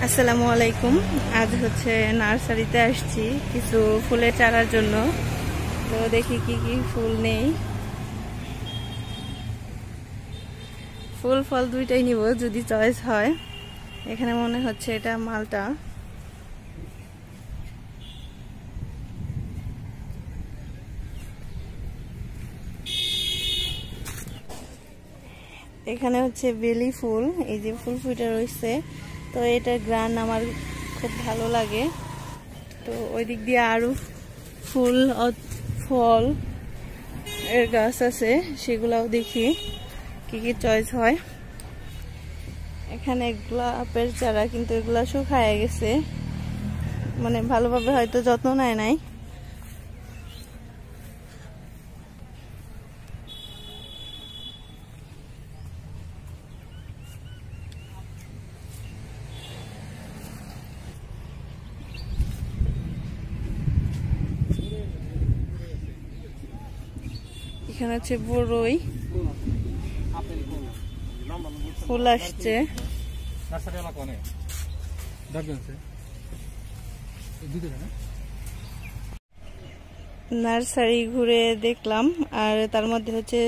আসসালামু আলাইকুম। আজ হচ্ছে নার্সারিতে আসছি কিছু ফুলের চারার জন্য। তো দেখি কি কি ফুল নেই। ফুল ফল দুইটাই নিব যদি চয়েস হয়। এখানে মনে হচ্ছে এটা মালটা। এখানে হচ্ছে বেলি ফুল, এই যে ফুল ফুটে রয়েছে। তো এটা গ্রান আমার খুব ভালো লাগে। তো ওই দিক দিয়ে আরো ফুল ফল এর গাছ আছে, সেগুলাও দেখি কি কি চয়েস হয়। এখানে গোলাপের চারা, কিন্তু এগুলা শুকায় গেছে, মানে ভালোভাবে হয়তো যত্ন নেয় নাই। এখানে হচ্ছে বড়ই ফুল আসছে। নার্সারি ঘুরে দেখলাম, আর তার মধ্যে হচ্ছে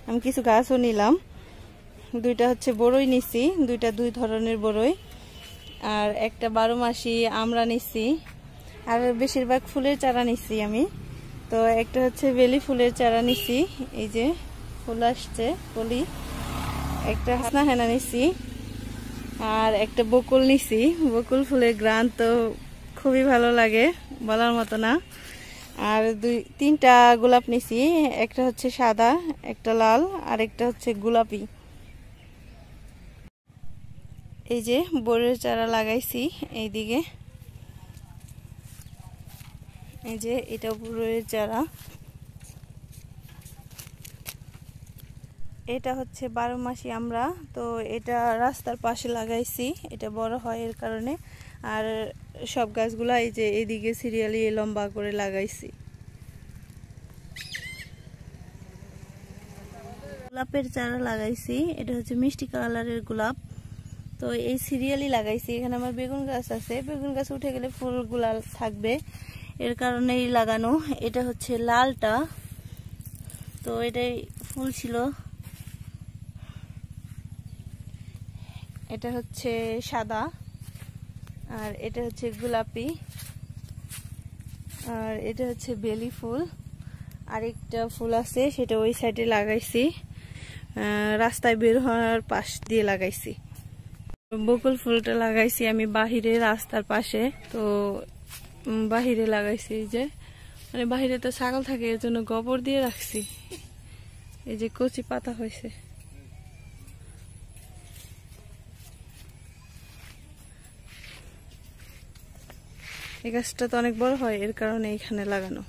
আমি কিছু গাছও নিলাম। দুইটা হচ্ছে বড়ই নিছি, দুইটা দুই ধরনের বড়ই, আর একটা 12 মাসি আমরা নিছি। আর বেশিরভাগ ফুলের চারা নিছি আমি। তো একটা হচ্ছে বেলি ফুলের চারা নিছি, এই যে ফুল আসছে কলি। একটা হাসনা হেনা নিছি, আর একটা বকুল নিছি। বকুল ফুলের গ্রান তো খুবই ভালো লাগে, বলার মতো না। আর তিনটা গোলাপ নিছি, একটা হচ্ছে সাদা, একটা লাল, আর একটা হচ্ছে গোলাপি। এই যে বড়ের চারা লাগাইছি এইদিকে, এই যে এটা বড়ের চারা। এটা হচ্ছে 12 মাসি আমরা। তো এটা রাস্তার পাশে লাগাইছি, এটা বড় হয় এর কারণে। আর সব গাছগুলা এই যে এদিকে সিরিয়ালি লম্বা করে লাগাইছি। গোলাপের চারা লাগাইছি, এটা হচ্ছে মিষ্টি কালারের গোলাপ। তো এই সিরিয়ালি লাগাইছি। এখানে আমার বেগুন গাছ আছে, বেগুন গাছ উঠে গেলে ফুলগুলা থাকবে, এর কারণেই লাগানো। এটা হচ্ছে লালটা, তো এটাই ফুল ছিল। এটা হচ্ছে সাদা, আর এটা হচ্ছে গোলাপি, আর এটা হচ্ছে বেলি ফুল। আরেকটা ফুল আছে, সেটা ওই সাইডে লাগাইছি, রাস্তায় বের হওয়ার পাশ দিয়ে লাগাইছি। বকুল ফুলটা লাগাইছি আমি বাহিরে, রাস্তার পাশে। তো বাহিরে লাগাইছি, এই যে মানে বাহিরে তো ছাগল থাকে, এর জন্য গোবর দিয়ে রাখছি। এই যে কচি পাতা হয়েছে। এই গাছটা তো অনেক বড় হয়, এর কারণে এখানে লাগানো।